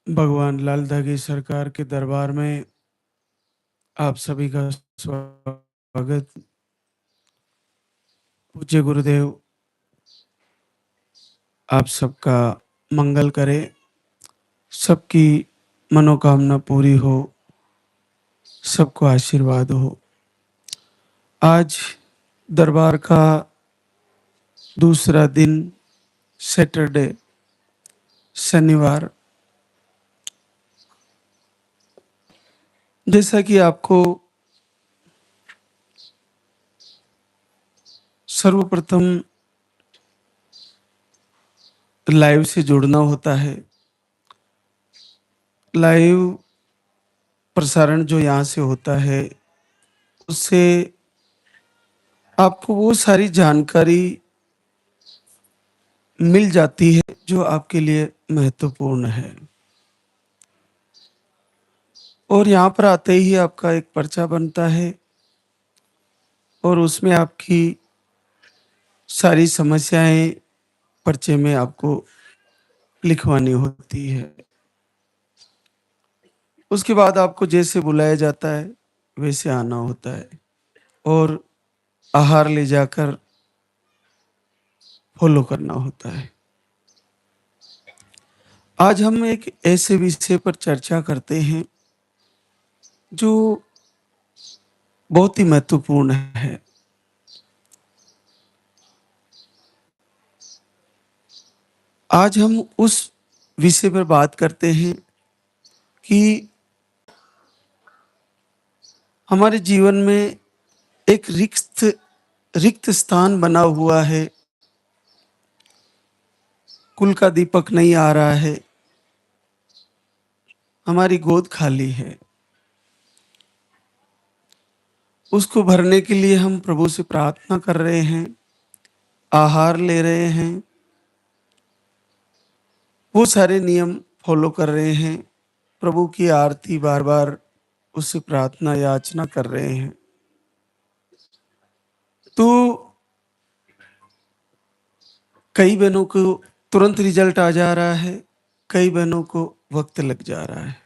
भगवान लाल धागी सरकार के दरबार में आप सभी का स्वागत। पूज्य गुरुदेव आप सबका मंगल करे, सबकी मनोकामना पूरी हो, सबको आशीर्वाद हो। आज दरबार का दूसरा दिन, सैटरडे, शनिवार। जैसा कि आपको सर्वप्रथम लाइव से जुड़ना होता है। लाइव प्रसारण जो यहाँ से होता है उससे आपको वो सारी जानकारी मिल जाती है जो आपके लिए महत्वपूर्ण है। और यहाँ पर आते ही आपका एक पर्चा बनता है और उसमें आपकी सारी समस्याएं पर्चे में आपको लिखवानी होती है। उसके बाद आपको जैसे बुलाया जाता है वैसे आना होता है और आहार ले जाकर फॉलो करना होता है। आज हम एक ऐसे विषय पर चर्चा करते हैं जो बहुत ही महत्वपूर्ण है। आज हम उस विषय पर बात करते हैं कि हमारे जीवन में एक रिक्त रिक्त स्थान बना हुआ है, कुल का दीपक नहीं आ रहा है, हमारी गोद खाली है। उसको भरने के लिए हम प्रभु से प्रार्थना कर रहे हैं, आहार ले रहे हैं, वो सारे नियम फॉलो कर रहे हैं, प्रभु की आरती बार बार उससे प्रार्थना याचना कर रहे हैं। तो कई बहनों को तुरंत रिजल्ट आ जा रहा है, कई बहनों को वक्त लग जा रहा है,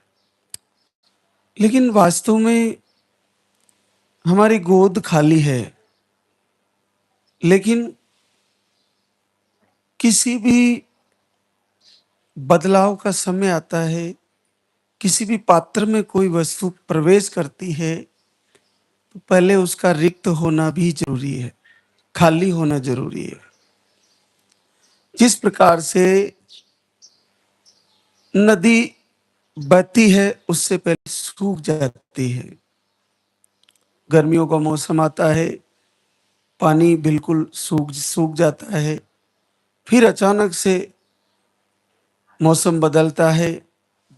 लेकिन वास्तव में हमारी गोद खाली है। लेकिन किसी भी बदलाव का समय आता है, किसी भी पात्र में कोई वस्तु प्रवेश करती है तो पहले उसका रिक्त होना भी जरूरी है, खाली होना जरूरी है। जिस प्रकार से नदी बहती है उससे पहले सूख जाती है, गर्मियों का मौसम आता है, पानी बिल्कुल सूख सूख जाता है, फिर अचानक से मौसम बदलता है,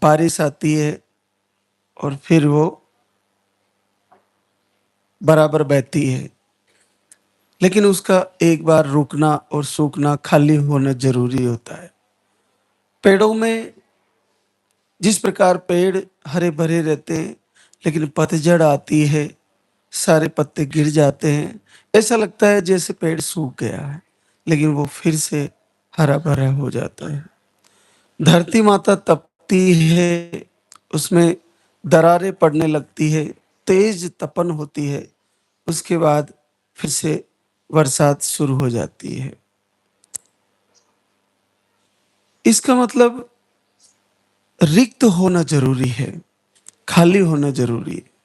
बारिश आती है और फिर वो बराबर बहती है। लेकिन उसका एक बार रुकना और सूखना, खाली होना जरूरी होता है। पेड़ों में जिस प्रकार पेड़ हरे भरे रहते हैं, लेकिन पतझड़ आती है, सारे पत्ते गिर जाते हैं, ऐसा लगता है जैसे पेड़ सूख गया है, लेकिन वो फिर से हरा भरा हो जाता है। धरती माता तपती है, उसमें दरारें पड़ने लगती है, तेज तपन होती है, उसके बाद फिर से बरसात शुरू हो जाती है। इसका मतलब रिक्त होना जरूरी है, खाली होना जरूरी है।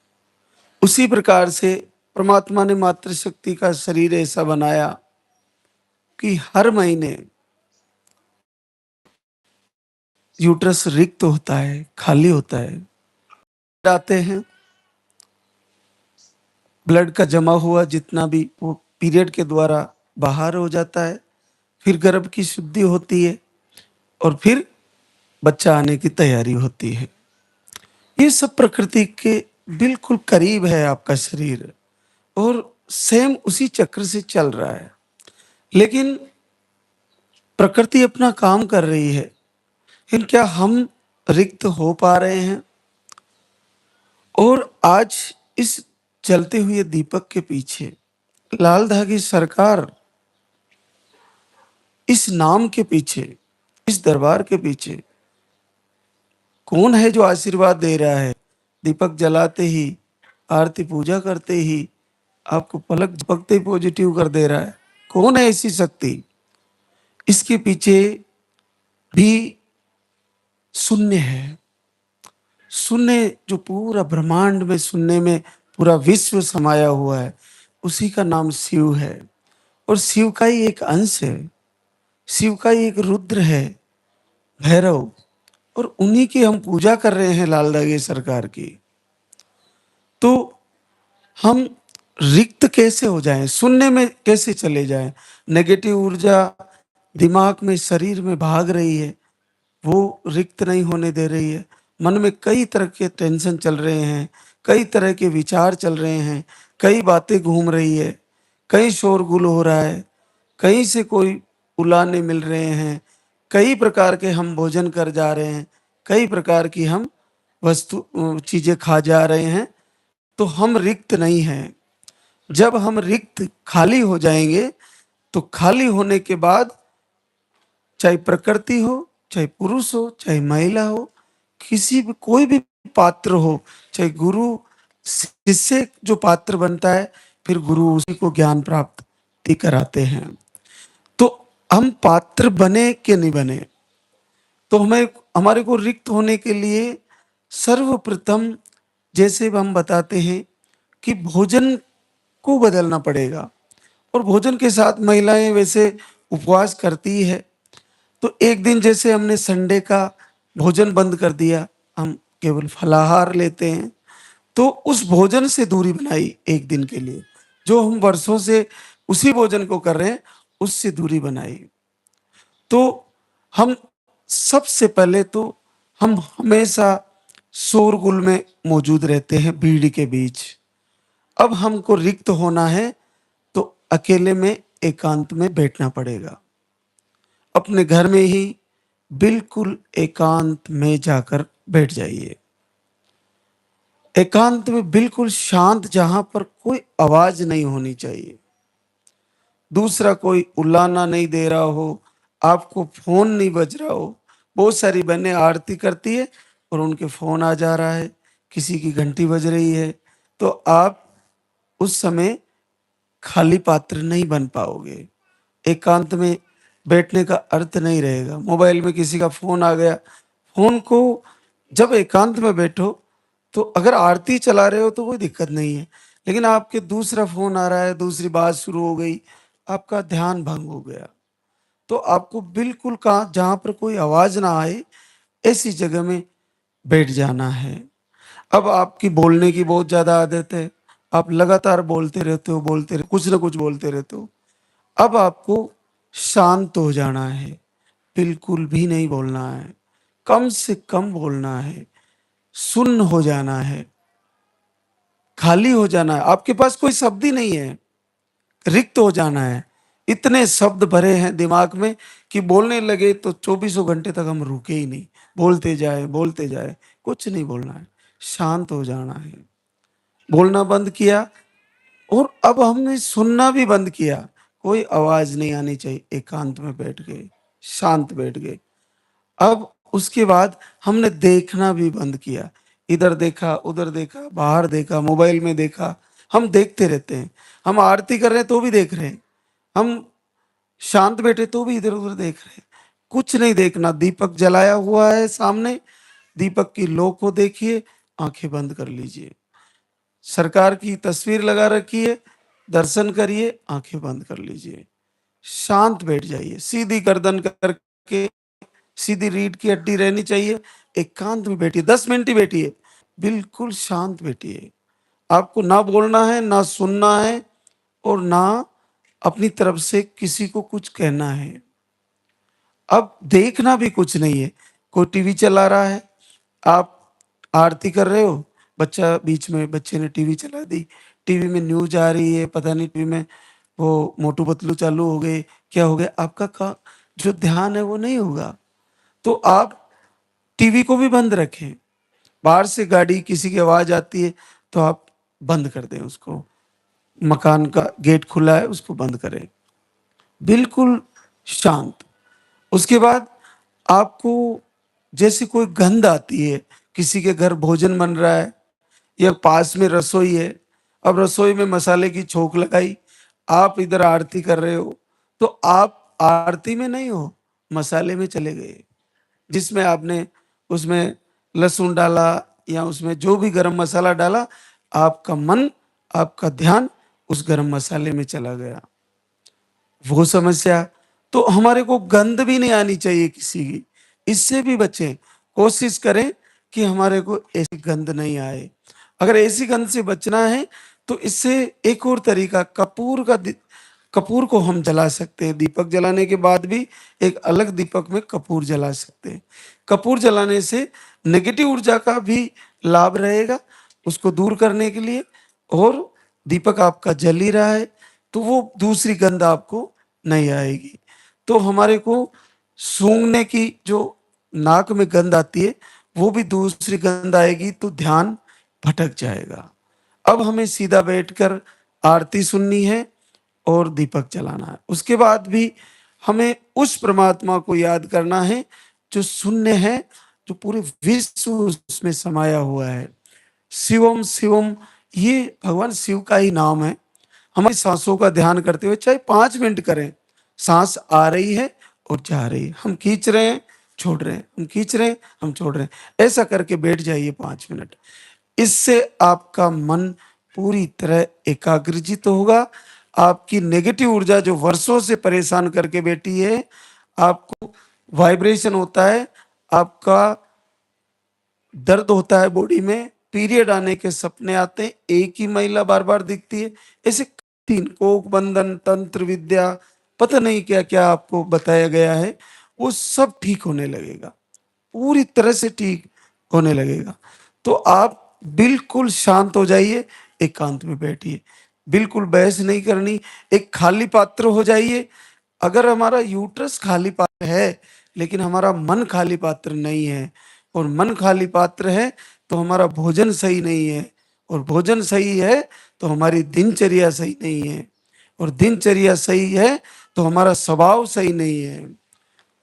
उसी प्रकार से परमात्मा ने मातृशक्ति का शरीर ऐसा बनाया कि हर महीने यूट्रस रिक्त होता है, खाली होता है। आते हैं, ब्लड का जमा हुआ जितना भी वो पीरियड के द्वारा बाहर हो जाता है, फिर गर्भ की शुद्धि होती है और फिर बच्चा आने की तैयारी होती है। ये सब प्रकृति के बिल्कुल करीब है आपका शरीर और सेम उसी चक्र से चल रहा है। लेकिन प्रकृति अपना काम कर रही है, लेकिन क्या हम रिक्त हो पा रहे हैं? और आज इस जलते हुए दीपक के पीछे लाल धागी सरकार, इस नाम के पीछे, इस दरबार के पीछे कौन है जो आशीर्वाद दे रहा है? दीपक जलाते ही, आरती पूजा करते ही, आपको पलक झपकते ही पॉजिटिव कर दे रहा है। कौन है ऐसी शक्ति? इसके पीछे भी शून्य है। शून्य, जो पूरा ब्रह्मांड में शून्य में पूरा विश्व समाया हुआ है, उसी का नाम शिव है। और शिव का ही एक अंश है, शिव का ही एक रुद्र है, भैरव। और उन्हीं की हम पूजा कर रहे हैं, लाल दागे सरकार की। तो हम रिक्त कैसे हो जाएं, शून्य में कैसे चले जाएं? नेगेटिव ऊर्जा दिमाग में, शरीर में भाग रही है, वो रिक्त नहीं होने दे रही है। मन में कई तरह के टेंशन चल रहे हैं, कई तरह के विचार चल रहे हैं, कई बातें घूम रही है, कहीं शोरगुल हो रहा है, कहीं से कोई उलाने मिल रहे हैं, कई प्रकार के हम भोजन कर जा रहे हैं, कई प्रकार की हम चीजें खा जा रहे हैं। तो हम रिक्त नहीं हैं। जब हम रिक्त खाली हो जाएंगे, तो खाली होने के बाद, चाहे प्रकृति हो, चाहे पुरुष हो, चाहे महिला हो, किसी भी कोई भी पात्र हो, चाहे गुरु शिष्य जो पात्र बनता है, फिर गुरु उसी को ज्ञान प्राप्ति कराते हैं। तो हम पात्र बने कि नहीं बने, तो हमें हमारे को रिक्त होने के लिए सर्वप्रथम, जैसे हम बताते हैं कि भोजन को बदलना पड़ेगा। और भोजन के साथ महिलाएं वैसे उपवास करती है, तो एक दिन जैसे हमने संडे का भोजन बंद कर दिया, हम केवल फलाहार लेते हैं, तो उस भोजन से दूरी बनाई एक दिन के लिए। जो हम वर्षों से उसी भोजन को कर रहे हैं, उससे दूरी बनाई। तो हम सबसे पहले तो हम हमेशा शोरगुल में मौजूद रहते हैं, भीड़ के बीच। अब हमको रिक्त होना है, तो अकेले में एकांत में बैठना पड़ेगा। अपने घर में ही बिल्कुल एकांत में जाकर बैठ जाइए। एकांत में बिल्कुल शांत, जहां पर कोई आवाज नहीं होनी चाहिए, दूसरा कोई उलाना नहीं दे रहा हो, आपको फोन नहीं बज रहा हो। बहुत सारी बहनें आरती करती है और उनके फोन आ जा रहा है, किसी की घंटी बज रही है, तो आप उस समय खाली पात्र नहीं बन पाओगे। एकांत में बैठने का अर्थ नहीं रहेगा। मोबाइल में किसी का फोन आ गया, फोन को जब एकांत में बैठो, तो अगर आरती चला रहे हो तो कोई दिक्कत नहीं है, लेकिन आपके दूसरा फोन आ रहा है, दूसरी बात शुरू हो गई, आपका ध्यान भंग हो गया। तो आपको बिल्कुल कहाँ, जहां पर कोई आवाज ना आए, ऐसी जगह में बैठ जाना है। अब आपकी बोलने की बहुत ज्यादा आदत है, आप लगातार बोलते रहते हो, कुछ ना कुछ बोलते रहते हो। अब आपको शांत हो जाना है, बिल्कुल भी नहीं बोलना है, कम से कम बोलना है, सुन्न हो जाना है, खाली हो जाना है। आपके पास कोई शब्द ही नहीं है, रिक्त हो जाना है। इतने शब्द भरे हैं दिमाग में कि बोलने लगे तो चौबीसों घंटे तक हम रुके ही नहीं, बोलते जाए, कुछ नहीं बोलना है, शांत हो जाना है। बोलना बंद किया, और अब हमने सुनना भी बंद किया। कोई आवाज नहीं आनी चाहिए, एकांत में बैठ गए, शांत बैठ गए। अब उसके बाद हमने देखना भी बंद किया। इधर देखा, उधर देखा, बाहर देखा, मोबाइल में देखा, हम देखते रहते हैं। हम आरती कर रहे हैं तो भी देख रहे हैं, हम शांत बैठे तो भी इधर उधर देख रहे हैं। कुछ नहीं देखना। दीपक जलाया हुआ है सामने, दीपक की लो को देखिए, आंखें बंद कर लीजिए। सरकार की तस्वीर लगा रखी है, दर्शन करिए, आंखें बंद कर लीजिए, शांत बैठ जाइए, सीधी गर्दन करके, सीधी रीढ़ की हड्डी रहनी चाहिए। एकांत में बैठिए, 10 मिनट ही बैठिए, बिल्कुल शांत बैठिए। आपको ना बोलना है, ना सुनना है, और ना अपनी तरफ से किसी को कुछ कहना है। अब देखना भी कुछ नहीं है। कोई टीवी चला रहा है, आप आरती कर रहे हो, बच्चा बीच में, बच्चे ने टीवी चला दी, टीवी में न्यूज आ रही है, पता नहीं टीवी में वो मोटू पतलू चालू हो गए, क्या हो गया, आपका का जो ध्यान है वो नहीं होगा। तो आप टीवी को भी बंद रखें। बाहर से गाड़ी किसी की आवाज आती है, तो आप बंद कर दें उसको। मकान का गेट खुला है, उसको बंद करें, बिल्कुल शांत। उसके बाद आपको जैसी कोई गंध आती है, किसी के घर भोजन बन रहा है या पास में रसोई है, अब रसोई में मसाले की छोंक लगाई, आप इधर आरती कर रहे हो, तो आप आरती में नहीं हो, मसाले में चले गए, जिसमें आपने उसमें लहसुन डाला या उसमें जो भी गरम मसाला डाला, आपका मन, आपका ध्यान उस गरम मसाले में चला गया। वो समस्या, तो हमारे को गंध भी नहीं आनी चाहिए किसी की, इससे भी बचें। कोशिश करें कि हमारे को ऐसी गंध नहीं आए। अगर ऐसी गंध से बचना है तो इससे एक और तरीका, कपूर को हम जला सकते हैं। दीपक जलाने के बाद भी एक अलग दीपक में कपूर जला सकते हैं। कपूर जलाने से नेगेटिव ऊर्जा का भी लाभ रहेगा उसको दूर करने के लिए, और दीपक आपका जल ही रहा है तो वो दूसरी गंध आपको नहीं आएगी। तो हमारे को सूंघने की जो नाक में गंध आती है वो भी दूसरी गंध आएगी तो ध्यान भटक जाएगा। अब हमें सीधा बैठकर आरती सुननी है और दीपक जलाना है। उसके बाद भी हमें उस परमात्मा को याद करना है जो शून्य है, जो पूरे विश्व उसमें समाया हुआ है। शिवम शिवम, ये भगवान शिव का ही नाम है। हमारी सांसों का ध्यान करते हुए चाहे 5 मिनट करें, सांस आ रही है और जा रही है, हम खींच रहे हैं, छोड़ रहे हैं, हम खींच रहे हैं, हम छोड़ रहे हैं, ऐसा करके बैठ जाइए 5 मिनट। इससे आपका मन पूरी तरह एकाग्रचित होगा। आपकी नेगेटिव ऊर्जा जो वर्षों से परेशान करके बैठी है, आपको वाइब्रेशन होता है, आपका दर्द होता है बॉडी में, पीरियड आने के सपने आते हैं, एक ही महिला बार बार दिखती है, ऐसे 3 कोक बंधन, तंत्र विद्या, पता नहीं क्या क्या आपको बताया गया है, वो सब ठीक होने लगेगा, पूरी तरह से ठीक होने लगेगा। तो आप बिल्कुल शांत हो जाइए, एकांत में बैठिए, बिल्कुल बहस नहीं करनी, एक खाली पात्र हो जाइए। अगर हमारा यूट्रस खाली पात्र है लेकिन हमारा मन खाली पात्र नहीं है, और मन खाली पात्र है तो हमारा भोजन सही नहीं है, और भोजन सही है तो हमारी दिनचर्या सही नहीं है, और दिनचर्या सही है तो हमारा स्वभाव सही नहीं है।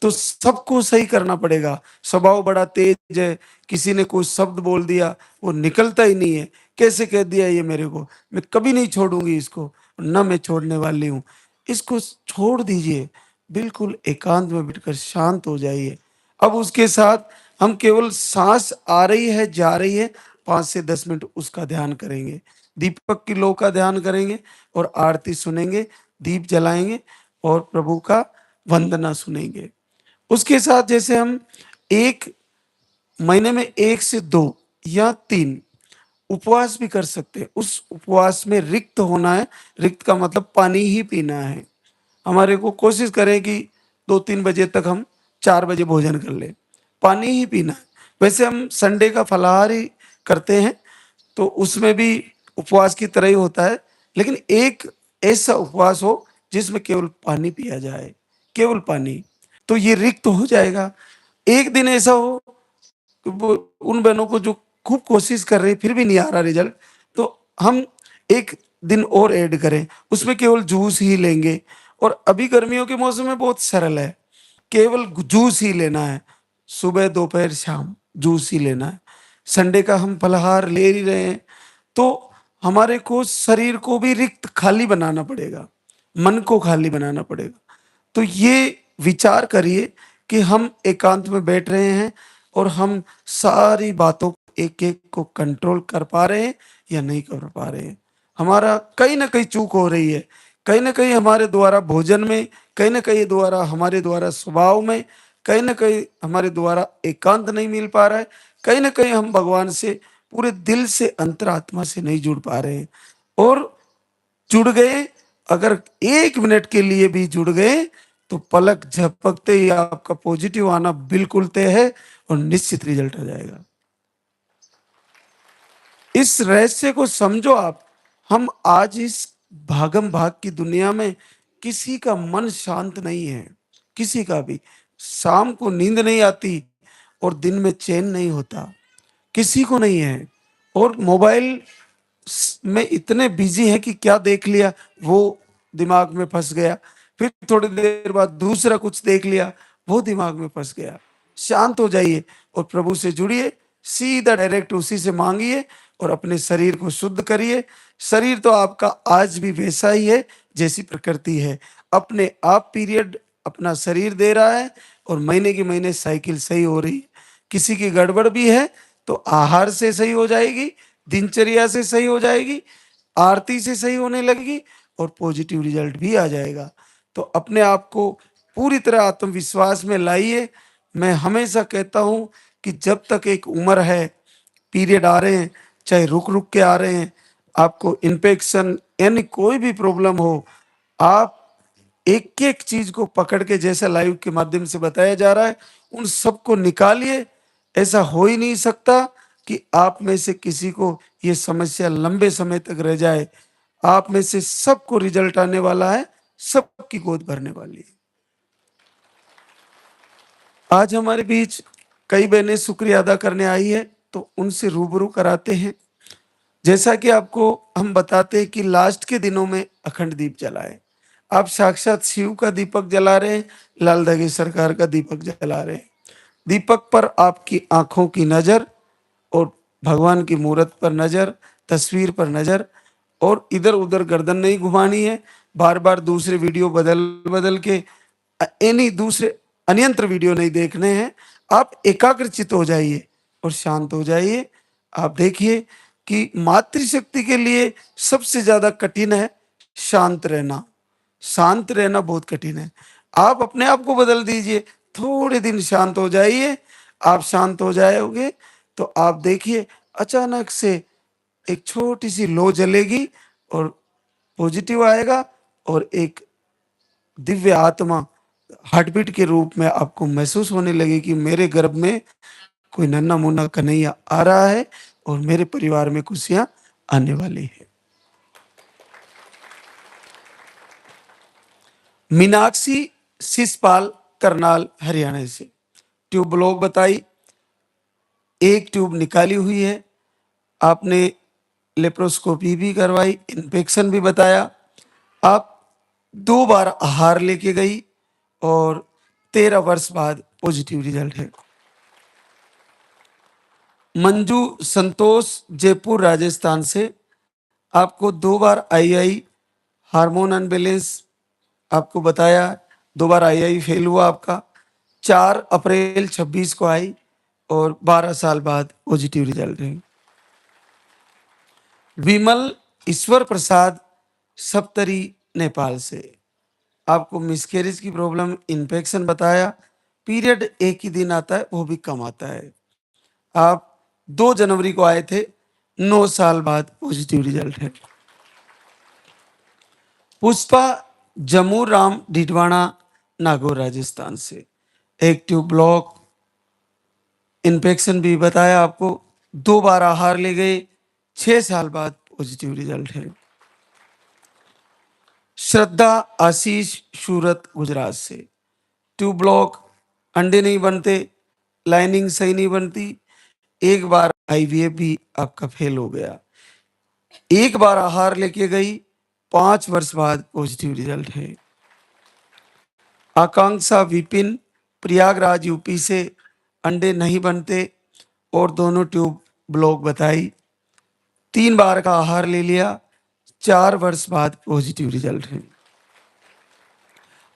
तो सबको सही करना पड़ेगा। स्वभाव बड़ा तेज है, किसी ने कोई शब्द बोल दिया वो निकलता ही नहीं है, कैसे कह दिया ये मेरे को, मैं कभी नहीं छोड़ूंगी इसको, ना मैं छोड़ने वाली हूँ, इसको छोड़ दीजिए। बिल्कुल एकांत में बैठकर शांत हो जाइए। अब उसके साथ हम केवल सांस आ रही है जा रही है, 5 से 10 मिनट उसका ध्यान करेंगे, दीपक की लो का ध्यान करेंगे और आरती सुनेंगे, दीप जलाएंगे और प्रभु का वंदना सुनेंगे। उसके साथ जैसे हम एक महीने में 1 से 2 या 3 उपवास भी कर सकते हैं। उस उपवास में रिक्त होना है, रिक्त का मतलब पानी ही पीना है। हमारे को कोशिश करें कि 2-3 बजे तक हम 4 बजे भोजन कर लें, पानी ही पीना है। वैसे हम संडे का फलाहार ही करते हैं तो उसमें भी उपवास की तरह ही होता है, लेकिन एक ऐसा उपवास हो जिसमें केवल पानी पिया जाए, केवल पानी, तो ये रिक्त हो जाएगा। एक दिन ऐसा हो कि वो उन बहनों को जो खूब कोशिश कर रही फिर भी नहीं आ रहा रिजल्ट, तो हम एक दिन और ऐड करें, उसमें केवल जूस ही लेंगे। और अभी गर्मियों के मौसम में बहुत सरल है, केवल जूस ही लेना है, सुबह दोपहर शाम जूस ही लेना है। संडे का हम फलाहार ले ही रहे हैं, तो हमारे को शरीर को भी रिक्त खाली बनाना पड़ेगा, मन को खाली बनाना पड़ेगा। तो ये विचार करिए कि हम एकांत में बैठ रहे हैं और हम सारी बातों एक एक को कंट्रोल कर पा रहे हैं या नहीं कर पा रहे हैं। हमारा कहीं ना कहीं चूक हो रही है, कहीं ना कहीं हमारे द्वारा भोजन में, कहीं ना कहीं द्वारा हमारे द्वारा स्वभाव में, कहीं ना कहीं हमारे द्वारा एकांत नहीं मिल पा रहा है, कहीं ना कहीं हम भगवान से पूरे दिल से अंतरात्मा से नहीं जुड़ पा रहे हैं। और जुड़ गए, अगर 1 मिनट के लिए भी जुड़ गए तो पलक झपकते ही आपका पॉजिटिव आना बिल्कुल तय है और निश्चित रिजल्ट आ जाएगा। इस रहस्य को समझो आप। हम आज इस भागम भाग की दुनिया में किसी का मन शांत नहीं है, किसी का भी। शाम को नींद नहीं आती और दिन में चैन नहीं होता, किसी को नहीं है। और मोबाइल में इतने बिजी है कि क्या देख लिया वो दिमाग में फंस गया, फिर थोड़ी देर बाद दूसरा कुछ देख लिया वो दिमाग में फंस गया। शांत हो जाइए और प्रभु से जुड़िए, सीधा डायरेक्ट उसी से मांगिए और अपने शरीर को शुद्ध करिए। शरीर तो आपका आज भी वैसा ही है जैसी प्रकृति है। अपने आप पीरियड अपना शरीर दे रहा है और महीने के महीने साइकिल सही हो रही है। किसी की गड़बड़ भी है तो आहार से सही हो जाएगी, दिनचर्या से सही हो जाएगी, आरती से सही होने लगेगी और पॉजिटिव रिजल्ट भी आ जाएगा। तो अपने आप को पूरी तरह आत्मविश्वास में लाइए। मैं हमेशा कहता हूँ कि जब तक एक उम्र है, पीरियड आ रहे हैं, चाहे रुक-रुक के आ रहे हैं, आपको इन्फेक्शन यानी कोई भी प्रॉब्लम हो, आप एक-एक चीज़ को पकड़ के जैसा लाइव के माध्यम से बताया जा रहा है, उन सबको निकालिए। ऐसा हो ही नहीं सकता कि आप में से किसी को ये समस्या लंबे समय तक रह जाए। आप में से सबको रिजल्ट आने वाला है, सबकी गोद भरने वाली है। आज हमारे बीच कई बहनें शुक्रिया अदा करने आई है, तो उनसे रूबरू कराते हैं। जैसा कि आपको हम बताते हैं कि लास्ट के दिनों में अखंड दीप जलाएं। आप साक्षात शिव का दीपक जला रहे हैं, लाल दगी सरकार का दीपक जला रहे हैं। दीपक पर आपकी आंखों की नजर और भगवान की मूरत पर नजर, तस्वीर पर नजर, और इधर उधर गर्दन नहीं घुमानी है। बार बार दूसरे वीडियो बदल बदल के यानी दूसरे अन्यंत्र वीडियो नहीं देखने हैं। आप एकाग्रचित हो जाइए और शांत हो जाइए। आप देखिए कि मातृशक्ति के लिए सबसे ज्यादा कठिन है शांत रहना। शांत रहना बहुत कठिन है। आप अपने आप को बदल दीजिए, थोड़े दिन शांत हो जाइए। आप शांत हो जाओगे तो आप देखिए अचानक से एक छोटी सी लो जलेगी और पॉजिटिव आएगा और एक दिव्य आत्मा हार्टबीट के रूप में आपको महसूस होने लगे कि मेरे गर्भ में कोई नन्हा मुन्ना कन्हैया आ रहा है और मेरे परिवार में खुशियां आने वाली है। मीनाक्षी शिषपाल करनाल हरियाणा से ट्यूब ब्लॉक बताई, एक ट्यूब निकाली हुई है। आपने लेप्रोस्कोपी भी करवाई, इन्फेक्शन भी बताया। आप 2 बार आहार लेके गई और 13 वर्ष बाद पॉजिटिव रिजल्ट है। मंजू संतोष जयपुर राजस्थान से आपको 2 बार आईआई हार्मोन अनबैलेंस आपको बताया, 2 बार आईआई फेल हुआ आपका। 4 अप्रैल 26 को आई और 12 साल बाद पॉजिटिव रिजल्ट है। विमल ईश्वर प्रसाद सप्तरी नेपाल से आपको मिसकैरेज की प्रॉब्लम, इन्फेक्शन बताया। पीरियड एक ही दिन आता है, वो भी कम आता है। आप 2 जनवरी को आए थे, 9 साल बाद पॉजिटिव रिजल्ट है। पुष्पा जमूर राम डिडवाना नागौर राजस्थान से एक ट्यूब ब्लॉक, इन्फेक्शन भी बताया आपको। 2 बार आहार ले गए, 6 साल बाद पॉजिटिव रिजल्ट है। श्रद्धा आशीष सूरत गुजरात से ट्यूब ब्लॉक, अंडे नहीं बनते, लाइनिंग सही नहीं बनती। एक बार आईवीएफ भी आपका फेल हो गया। एक बार आहार लेके गई, 5 वर्ष बाद पॉजिटिव रिजल्ट है। आकांक्षा विपिन प्रयागराज यूपी से अंडे नहीं बनते और दोनों ट्यूब ब्लॉक बताई। 3 बार का आहार ले लिया, 4 वर्ष बाद पॉजिटिव रिजल्ट है।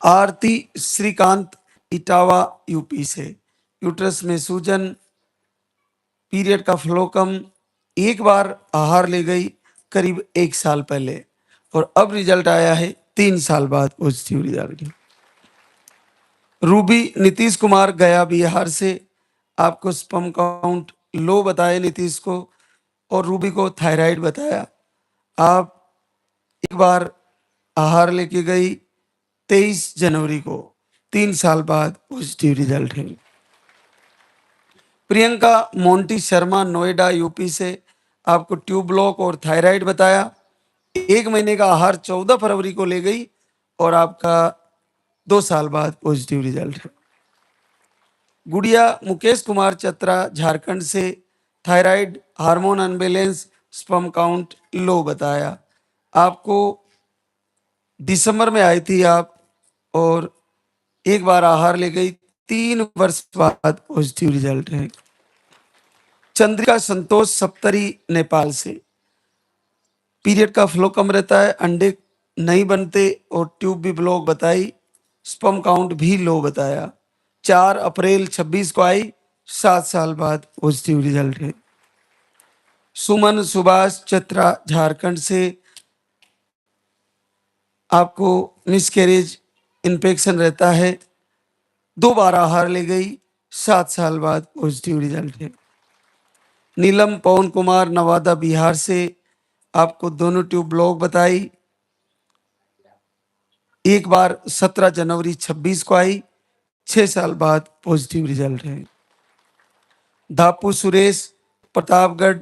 आरती श्रीकांत इटावा यूपी से यूट्रस में सूजन, पीरियड का फ्लो कम, एक बार आहार ले गई करीब 1 साल पहले और अब रिजल्ट आया है 3 साल बाद positive result. Ruby Nitish Kumar गया बिहार से आपको स्पर्म काउंट लो बताया नीतीश को और रूबी को थायराइड बताया। आप एक बार आहार लेके गई 23 जनवरी को, 3 साल बाद पॉजिटिव रिजल्ट है। प्रियंका मोंटी शर्मा नोएडा यूपी से आपको ट्यूब ब्लॉक और थायराइड बताया। 1 महीने का आहार 14 फरवरी को ले गई और आपका 2 साल बाद पॉजिटिव रिजल्ट है। गुड़िया मुकेश कुमार चतरा झारखंड से thyroid, hormone unbalance, sperm count low बताया। आपको दिसंबर में आई थी आप और एक बार आहार ले गई, 3 वर्ष बाद पॉजिटिव रिजल्ट है। चंद्रिका संतोष सप्तरी नेपाल से, पीरियड का फ्लो कम रहता है, अंडे नहीं बनते और ट्यूब भी ब्लॉक बताई, स्पर्म काउंट भी लो बताया। 4 अप्रैल 26 को आई, 7 साल बाद पॉजिटिव रिजल्ट है। सुमन सुभाष चतरा झारखंड से, आपको मिसकैरेज इन्फेक्शन रहता है, 2 बार आहार ले गई, 7 साल बाद पॉजिटिव रिजल्ट है। नीलम पवन कुमार नवादा बिहार से, आपको दोनों ट्यूब ब्लॉक बताई, 1 बार 17 जनवरी 26 को आई, 6 साल बाद पॉजिटिव रिजल्ट है। धापू सुरेश प्रतापगढ़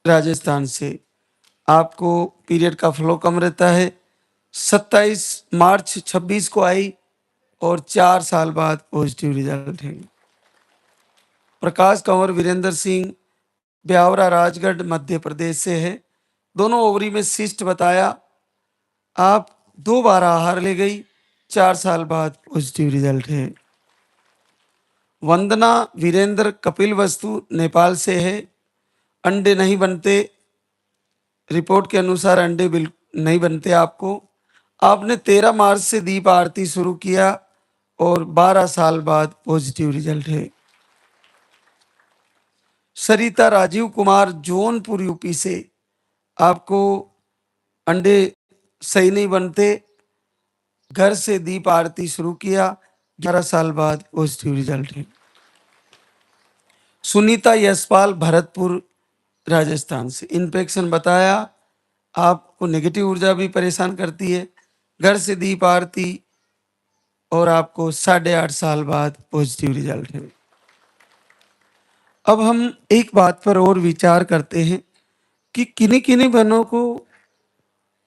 राजस्थान से, आपको पीरियड का फ्लो कम रहता है, 27 मार्च 26 को आई और 4 साल बाद पॉजिटिव रिजल्ट है। प्रकाश कंवर वीरेंद्र सिंह ब्यावरा राजगढ़ मध्य प्रदेश से है, दोनों ओवरी में सिस्ट बताया, आप 2 बार आहार ले गई, 4 साल बाद पॉजिटिव रिजल्ट है। वंदना वीरेंद्र कपिल वस्तु नेपाल से है, अंडे नहीं बनते, रिपोर्ट के अनुसार अंडे नहीं बनते आपको, आपने 13 मार्च से दीप आरती शुरू किया और 12 साल बाद पॉजिटिव रिजल्ट है। सरिता राजीव कुमार जौनपुर यूपी से, आपको अंडे सही नहीं बनते, घर से दीप आरती शुरू किया, 11 साल बाद पॉजिटिव रिजल्ट है। सुनीता यशपाल भरतपुर राजस्थान से, इन्फेक्शन बताया, आपको नेगेटिव ऊर्जा भी परेशान करती है, घर से दीप आरती और आपको 8.5 साल बाद पॉजिटिव रिजल्ट है। अब हम एक बात पर और विचार करते हैं कि किन्हीं किन्हीं बहनों को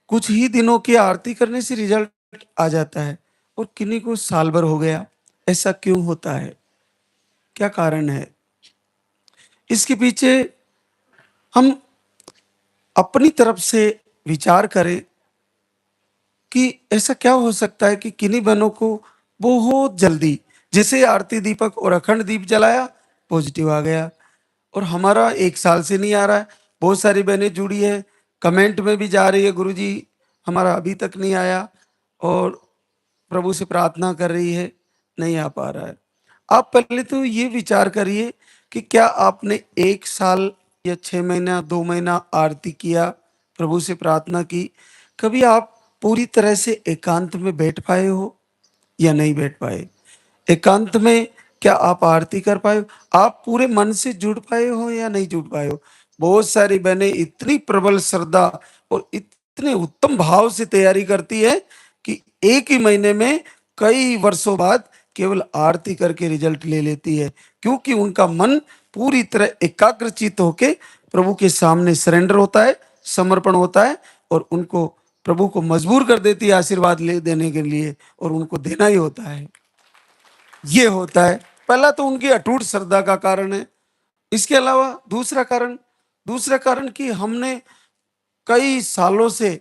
कुछ ही दिनों की आरती करने से रिजल्ट आ जाता है और किन्हीं को साल भर हो गया। ऐसा क्यों होता है, क्या कारण है? इसके पीछे हम अपनी तरफ से विचार करें कि ऐसा क्या हो सकता है कि किन्हीं बहनों को बहुत जल्दी, जैसे आरती दीपक और अखंड दीप जलाया, पॉजिटिव आ गया, और हमारा 1 साल से नहीं आ रहा है। बहुत सारी बहनें जुड़ी है, कमेंट में भी जा रही है, गुरुजी हमारा अभी तक नहीं आया, और प्रभु से प्रार्थना कर रही है, नहीं आ पा रहा है। आप पहले तो ये विचार करिए कि क्या आपने 1 साल या 6 महीना 2 महीना आरती किया, प्रभु से प्रार्थना की, कभी आप पूरी तरह से एकांत में बैठ पाए हो या नहीं बैठ पाए? एकांत में क्या आप आरती कर पाए हो? आप पूरे मन से जुड़ पाए हो या नहीं जुड़ पाए हो? बहुत सारी बहनें इतनी प्रबल श्रद्धा और इतने उत्तम भाव से तैयारी करती है कि एक ही महीने में कई वर्षों बाद केवल आरती करके रिजल्ट ले लेती है, क्योंकि उनका मन पूरी तरह एकाग्रचित होके प्रभु के सामने सरेंडर होता है, समर्पण होता है, और उनको प्रभु को मजबूर कर देती है आशीर्वाद ले देने के लिए, और उनको देना ही होता है। ये होता है पहला तो उनकी अटूट श्रद्धा का कारण है। इसके अलावा दूसरा कारण कि हमने कई सालों से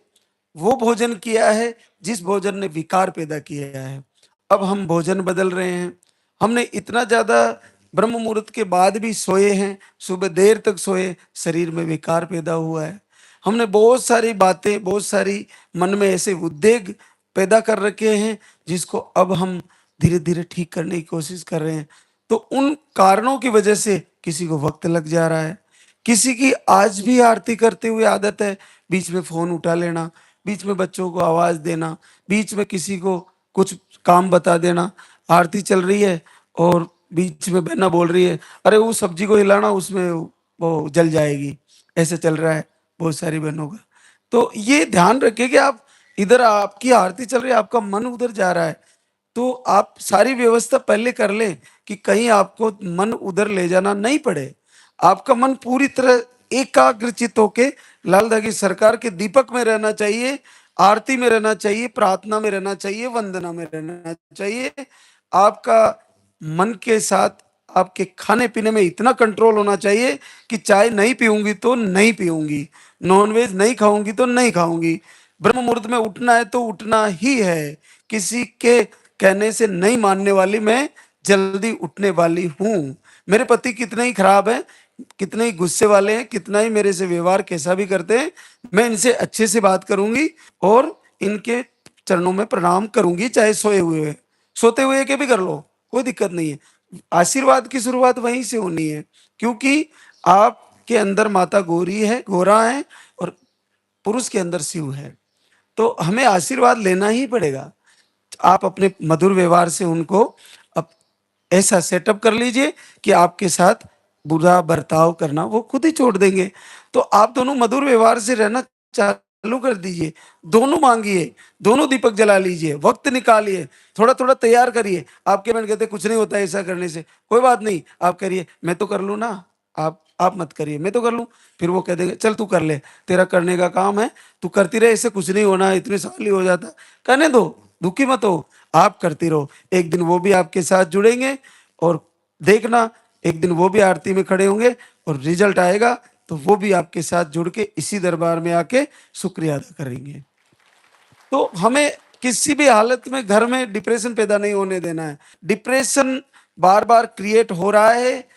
वो भोजन किया है जिस भोजन ने विकार पैदा किया है। अब हम भोजन बदल रहे हैं। हमने इतना ज्यादा ब्रह्म मुहूर्त के बाद भी सोए हैं, सुबह देर तक सोए, शरीर में विकार पैदा हुआ है। हमने बहुत सारी बातें, बहुत सारी मन में ऐसे उद्वेग पैदा कर रखे हैं जिसको अब हम धीरे धीरे ठीक करने की कोशिश कर रहे हैं। तो उन कारणों की वजह से किसी को वक्त लग जा रहा है, किसी की आज भी आरती करते हुए आदत है बीच में फोन उठा लेना, बीच में बच्चों को आवाज देना, बीच में किसी को कुछ काम बता देना। आरती चल रही है और बीच में बहना बोल रही है, अरे वो सब्जी को हिलाना, उसमें वो जल जाएगी। ऐसे चल रहा है बहुत सारी बहनों का। तो ये ध्यान रखिए कि आप इधर, आपकी आरती चल रही है, आपका मन उधर जा रहा है, तो आप सारी व्यवस्था पहले कर लें कि कहीं आपको मन उधर ले जाना नहीं पड़े। आपका मन पूरी तरह एकाग्रचित होके लाल दागी सरकार के दीपक में रहना चाहिए, आरती में रहना चाहिए, प्रार्थना में रहना चाहिए, वंदना में रहना चाहिए। आपका मन के साथ आपके खाने पीने में इतना कंट्रोल होना चाहिए कि चाय नहीं पीऊंगी तो नहीं पीऊंगी, नॉनवेज नहीं खाऊंगी तो नहीं खाऊंगी, ब्रह्म मुहूर्त में उठना है तो उठना ही है, किसी के कहने से नहीं मानने वाली मैं जल्दी उठने वाली हूँ। मेरे पति कितने ही खराब हैं, कितने ही गुस्से वाले हैं, कितना ही मेरे से व्यवहार कैसा भी करते हैं, मैं इनसे अच्छे से बात करूँगी और इनके चरणों में प्रणाम करूँगी, चाहे सोए हुए, सोते हुए के भी कर लो, कोई दिक्कत नहीं है। आशीर्वाद की शुरुआत वहीं से होनी है, क्योंकि आपके अंदर माता गौरी है, गोरा है और पुरुष के अंदर शिव है। तो हमें आशीर्वाद लेना ही पड़ेगा। आप अपने मधुर व्यवहार से उनको अप ऐसा सेटअप कर लीजिए कि आपके साथ बुरा बर्ताव करना वो खुद ही छोड़ देंगे। तो आप दोनों मधुर व्यवहार से रहना चालू कर दीजिए। दोनों माँगिए, दोनों दीपक जला लीजिए, वक़्त निकालिए, थोड़ा-थोड़ा तैयार करिए। आपके हस्बैंड कहते हैं कुछ नहीं होता है ऐसा करने से, कोई बात नहीं, आप करिए, मैं तो कर लूँ ना, आप मत करिए, मैं तो कर लूँ। फिर वो कह देंगे चल तू कर ले, तेरा करने का काम है, तू करती रहे, इससे कुछ नहीं होना, इतने साल ही हो जाता। करने दो, दुखी मत हो, आप करती रहो। एक दिन वो भी आपके साथ जुड़ेंगे और देखना, एक दिन वो भी आरती में खड़े होंगे और रिजल्ट आएगा तो वो भी आपके साथ जुड़ के इसी दरबार में आके शुक्रिया अदा करेंगे। तो हमें किसी भी हालत में घर में डिप्रेशन पैदा नहीं होने देना है। डिप्रेशन बार-बार क्रिएट हो रहा है,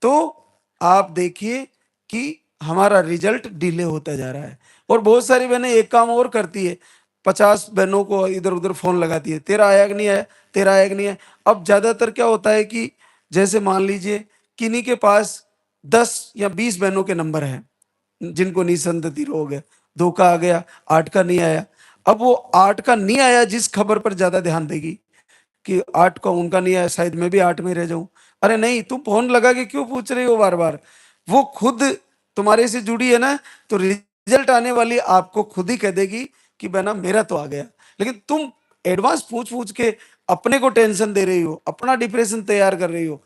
तो आप देखिए कि हमारा रिजल्ट डिले होता जा रहा है। और बहुत सारी बहनें एक काम और करती है, 50 बहनों को इधर-उधर फ़ोन लगाती है, तेरा आया कि नहीं आया, तेरा आया कि नहीं आया। अब ज़्यादातर क्या होता है कि जैसे मान लीजिए किन्हीं के पास 10 या 20 बहनों के नंबर हैं, जिनको निसंतति रोग है, 2 का आ गया, 8 का नहीं आया। अब वो 8 का नहीं आया जिस खबर पर ज़्यादा ध्यान देगी कि 8 का उनका नहीं आया, शायद मैं भी 8 में रह जाऊँ। अरे नहीं, तुम फ़ोन लगा के क्यों पूछ रही हो बार-बार? वो खुद तुम्हारे से जुड़ी है ना, तो रिज़ल्ट आने वाली आपको खुद ही कह देगी कि बहना मेरा तो आ गया। लेकिन तुम एडवांस पूछ-पूछ के अपने को टेंशन दे रही हो, अपना डिप्रेशन तैयार कर रही हो।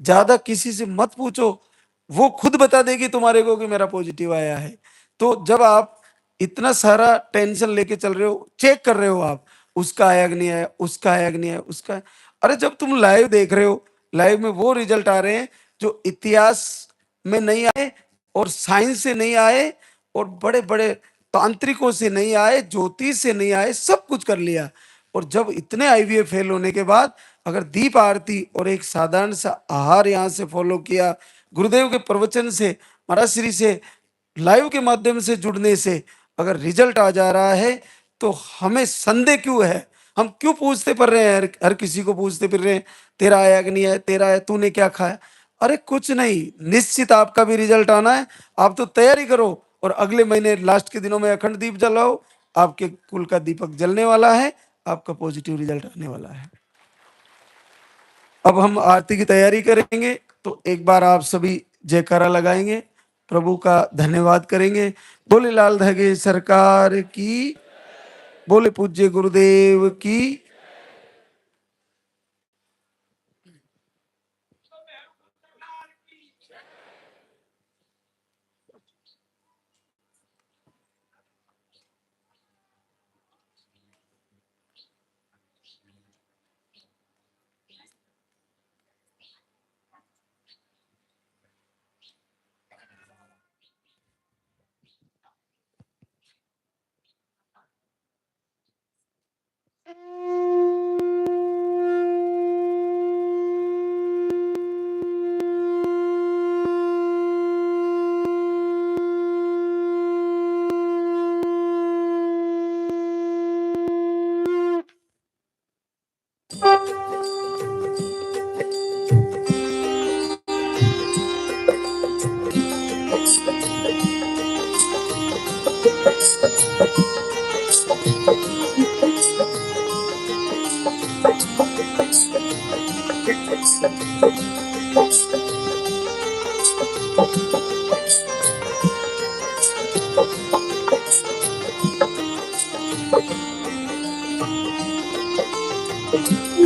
ज़्यादा किसी से मत पूछो, वो खुद बता देगी तुम्हारे को कि मेरा पॉज़िटिव आया है। तो जब आप इतना सारा टेंशन लेके चल रहे हो, चेक कर रहे हो आप, उसका आया कि नहीं आया, उसका आया कि नहीं आया, उसका। अरे जब तुम लाइव देख रहे हो, लाइव में वो रिजल्ट आ रहे हैं जो इतिहास में नहीं आए और साइंस से नहीं आए और बड़े-बड़े तांत्रिकों से नहीं आए, ज्योतिष से नहीं आए, सब कुछ कर लिया। और जब इतने आईवीएफ फेल होने के बाद अगर दीप आरती और एक साधारण सा आहार यहाँ से फॉलो किया, गुरुदेव के प्रवचन से, महाराज श्री से, लाइव के माध्यम से जुड़ने से अगर रिजल्ट आ जा रहा है, तो हमें संदेह क्यों है? हम क्यों पूछते फिर रहे हैं, हर हर किसी को पूछते फिर रहे हैं, तेरा आया कि नहीं आया, तेरा आया, तूने क्या खाया? अरे कुछ नहीं, निश्चित आपका भी रिजल्ट आना है, आप तो तैयारी करो और अगले महीने लास्ट के दिनों में अखंड दीप जलाओ, आपके कुल का दीपक जलने वाला है, आपका पॉजिटिव रिजल्ट आने वाला है। अब हम आरती की तैयारी करेंगे, तो एक बार आप सभी जयकारा लगाएंगे, प्रभु का धन्यवाद करेंगे। बोले लाल धगे सरकार की, बोले पूज्य गुरुदेव की।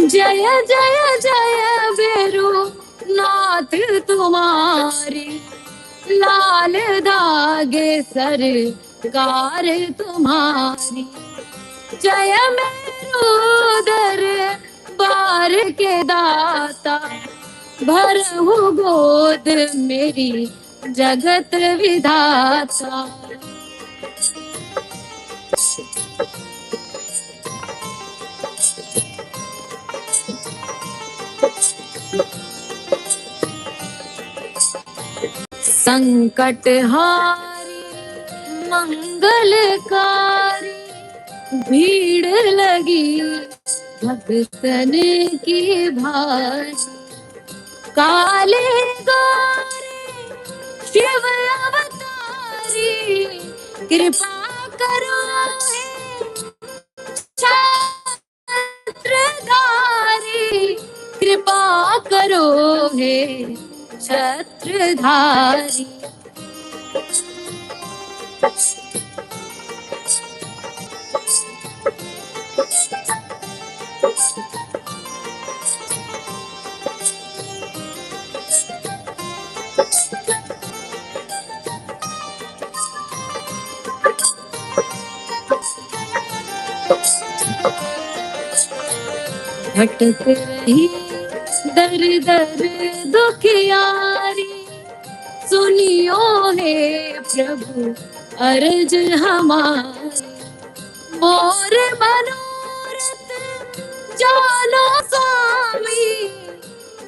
जय जय जय बेरू नाथ तुम्हारी, लाल धागे सरकार तुम्हारी। जय मेरुदर बार के दाता, भरहु गोद मेरी जगत विधाता। संकट हारी मंगलकारी, भीड़ लगी भक्तन की भारी। काले गौरे शिव अवतारी, कृपा करो हे छत्रधारी, कृपा करो हे छत्रधारी। भटक रही दर दर दुखियारी, सुनियो हे प्रभु अर्ज हमारी। मोर मनोरथ जानो स्वामी,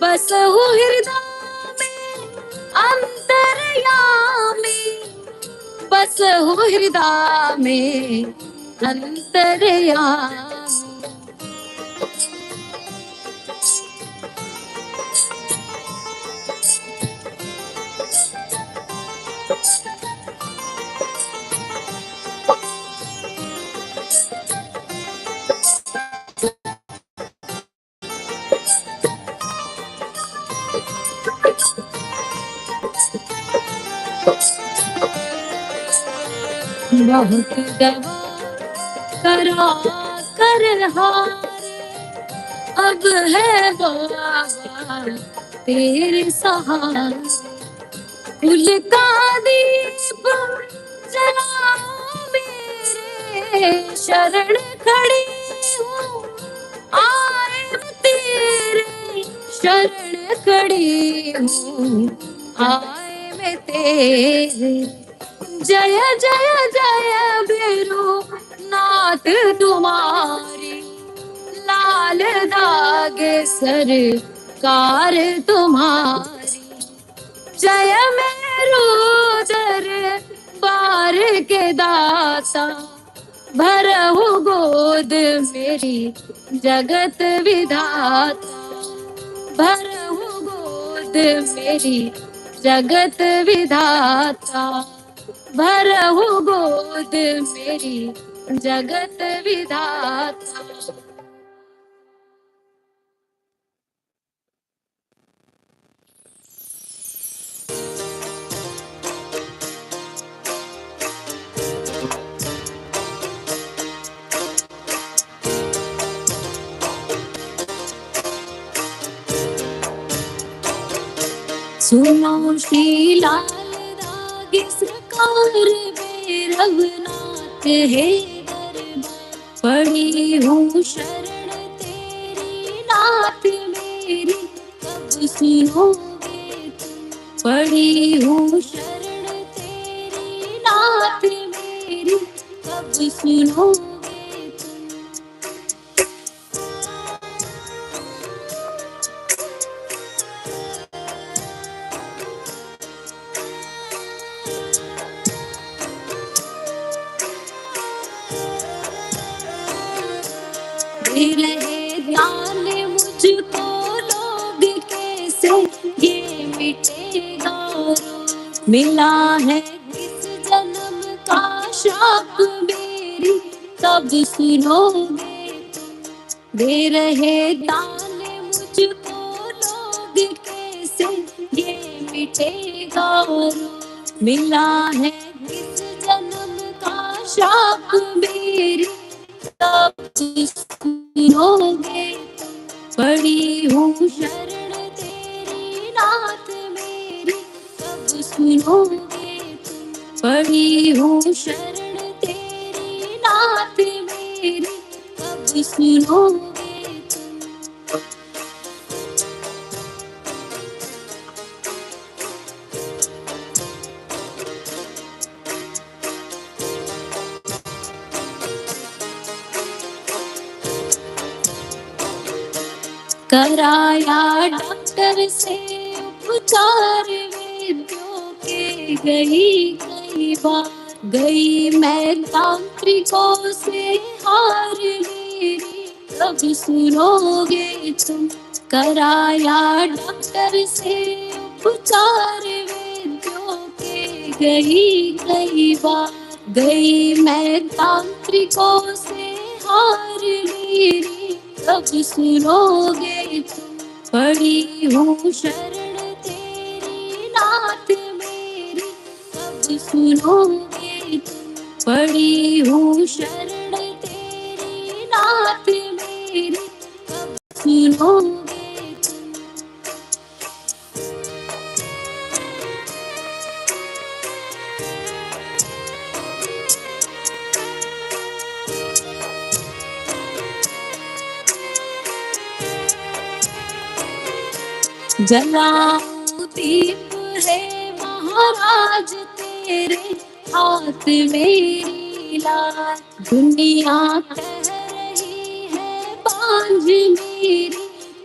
बसहु हृदय में अंतर्यामी, बसहु हृदय में अंतर्यामी। बहुत दवा करा कर हारे, अब है बाबा तेरे सहारे। कुल का दीप जलाओ मेरे, शरण खड़ी हूँ आए मैं तेरे, शरण खड़ी हूँ आए मैं तेरे। जय जय जय भैरो नाथ तुम्हारी, लाल दागे सरकार तुम्हारी। जय मेरो दरबार के दाता, भरहु गोद मेरी जगत विधाता, भरहु गोद मेरी जगत विधाता, भरहु गोद मेरी जगत विधाता। सुनो श्री लाल दागे सरकार वे रघुनाथ है दरबार। पड़ी हूँ शरण तेरी नाथ मेरी, कब सुनोगे तुम। पड़ी हूँ शरण तेरी नाथ मेरी, कब सुनोगे तुम। रहे ध्यान मुझको लोग कैसे, ये मिटेगा रोग। मिला है किस जन्म का श्राप मेरी, कब सुनोगे तुम। दे रहे दान मुझको लोग कैसे, ये मिटेगा रोग। मिला है किस जन्म का श्राप मेरी, कब सुनोगे। पड़ी हूँ शरण तेरी नाथ मेरी, कब सुनोगे तुम। पड़ी हूँ शरण तेरी नाथ मेरी, कब सुनोगे तुम। कराया डॉक्टर से उपचार, वेद्यों के गई कई बार, गई मैं तांत्रिकों से हार मेरी, कब सुनोगे तुम, कराया डॉक्टर से उपचार वेद्यों के, गई कई बार, गई मैं तांत्रिकों से हार मेरी, कब सुनोगे तुम, पड़ी हूँ शरण तेरी नाथ मेरी, कब सुनोगे तुम, पड़ी हूँ शरण तेरी नाथ मेरी, कब सुनोगे तुम। जलाऊं दीप है महाराज तेरे हाथ मेरी लाज, दुनिया कह रही है बांझ मेरी,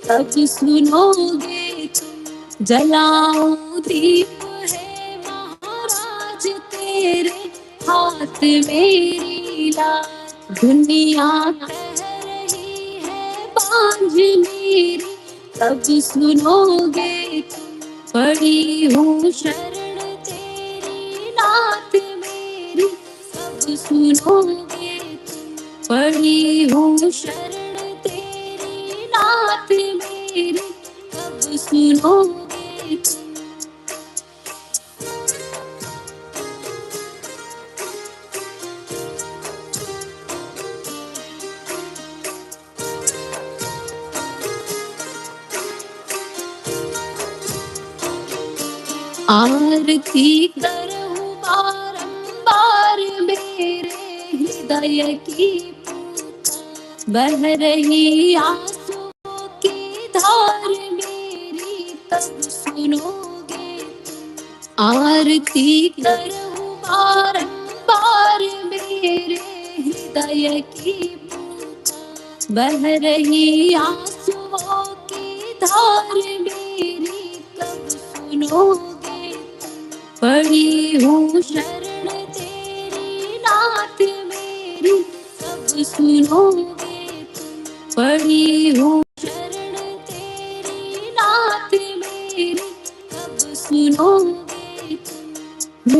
कब सुनोगे तुम, जलाऊं दीप है महाराज तेरे हाथ मेरी लाज, दुनिया कह रही है बांझ मेरी, कब सुनोगे तुम, पड़ी हूँ शरण तेरी नाथ मेरी, कब सुनोगे तुम, पड़ी हूँ शरण तेरी नाथ मेरी, कब सुनोगे तुम। आरती करूं बारंबार मेरे हृदय की पुकार, बह रही आंसुओं की धार मेरी, कब सुनोगे तुम, आरती करूं बारंबार मेरे हृदय की पुकार, बह रही आंसुओं की धार मेरी, कब सुनोगे, पड़ी हूँ शरण तेरी नाथ मेरी, कब सुनोगे तुम, पड़ी हूँ शरण तेरी नाथ मेरी, कब सुनोगे तुम।